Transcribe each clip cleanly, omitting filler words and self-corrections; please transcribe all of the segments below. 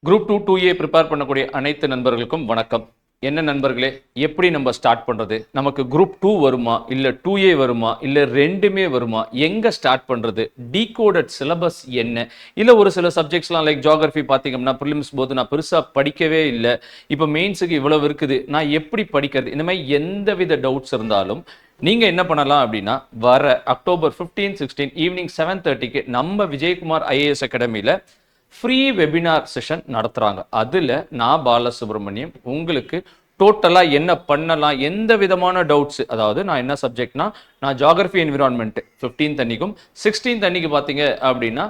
Group 2 2A prepare பண்ணக்கூடிய அனைத்து நண்பர்களுக்கும் வணக்கம். என்ன நண்பர்களே, எப்படி நம்ம ஸ்டார்ட் பண்ணுறது? நமக்கு குரூப் 2 வருமா, இல்லை 2A வருமா, இல்லை ரெண்டுமே வருமா, எங்கே ஸ்டார்ட் பண்ணுறது, டீகோடட் சிலபஸ் என்ன, இல்லை ஒரு சில சப்ஜெக்ட்ஸ்லாம் லைக் ஜியோகிராஃபி பார்த்தீங்கன்னா ப்ரிலிம்ஸ் போது நான் பெருசாக படிக்கவே இல்லை, இப்போ மெயின்ஸுக்கு இவ்வளவு இருக்குது, நான் எப்படி படிக்கிறது, இந்த மாதிரி எந்தவித டவுட்ஸ் இருந்தாலும் நீங்கள் என்ன பண்ணலாம் அப்படின்னா, வர அக்டோபர் 15, 16 ஈவினிங் 7:30க்கு நம்ம விஜயகுமார் ஐஏஎஸ் அகாடமியில் ஃப்ரீ வெபினார் செஷன் நடத்துகிறாங்க. அதில் நான் பாலசுப்ரமணியம் உங்களுக்கு டோட்டலாக என்ன பண்ணலாம், எந்த விதமான டவுட்ஸ், அதாவது நான் என்ன சப்ஜெக்ட்னா நான் ஜியோகிராஃபி என்விரான்மெண்ட் 15th அன்னைக்கும் 16th அன்னைக்கு பார்த்தீங்க அப்படின்னா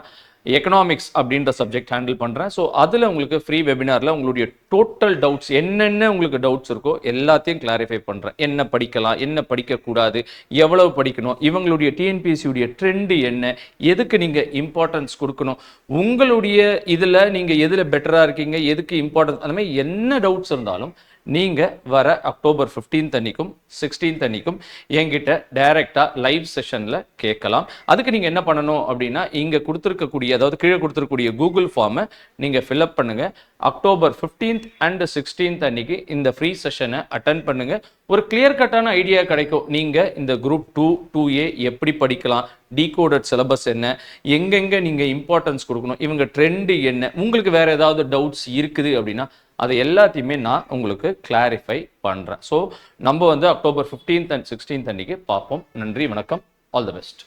எக்கனாமிக்ஸ் அப்படின்ற சப்ஜெக்ட் ஹேண்டில் பண்ணுறேன். ஸோ அதில் உங்களுக்கு ஃப்ரீ வெபினாரில் உங்களுடைய டோட்டல் டவுட்ஸ் என்னென்ன உங்களுக்கு டவுட்ஸ் இருக்கோ எல்லாத்தையும் கிளாரிஃபை பண்ணுறேன். என்ன படிக்கலாம், என்ன படிக்கக்கூடாது, எவ்வளவு படிக்கணும், இவங்களுடைய டிஎன்பிஎஸ்சியுடைய ட்ரெண்டு என்ன, எதுக்கு நீங்கள் இம்பார்ட்டன்ஸ் கொடுக்கணும், உங்களுடைய இதில் நீங்கள் எதில் பெட்டராக இருக்கீங்க, எதுக்கு இம்பார்ட்டன்ஸ், அந்த மாதிரி என்ன டவுட்ஸ் இருந்தாலும் நீங்கள் வர அக்டோபர் 15th அன்னைக்கும் 16th அன்னைக்கும் என்கிட்ட டைரெக்டாக லைவ் செஷனில் கேட்கலாம். அதுக்கு நீங்கள் என்ன பண்ணணும் அப்படின்னா, இங்கே கொடுத்துருக்கக்கூடிய, அதாவது கீழே கொடுத்துருக்கக்கூடிய கூகுள் ஃபார்மை நீங்கள் ஃபில்அப் பண்ணுங்கள். அக்டோபர் 15th அண்ட் 16th அன்னைக்கு இந்த ஃப்ரீ செஷனை அட்டன் பண்ணுங்கள். ஒரு கிளியர் கட்டான ஐடியா கிடைக்கும். நீங்கள் இந்த குரூப் 2 2A எப்படி படிக்கலாம், டீகோடட் சிலபஸ் என்ன, எங்கெங்கே நீங்கள் இம்பார்ட்டன்ஸ் கொடுக்கணும், இவங்க ட்ரெண்டு என்ன, உங்களுக்கு வேறு ஏதாவது டவுட்ஸ் இருக்குது அப்படின்னா அதை எல்லாத்தையுமே நான் உங்களுக்கு கிளாரிஃபை பண்ணுறேன். ஸோ நம்ம அக்டோபர் 15th அண்ட் 16th அன்னைக்கு பார்ப்போம். நன்றி, வணக்கம், ஆல் தி பெஸ்ட்.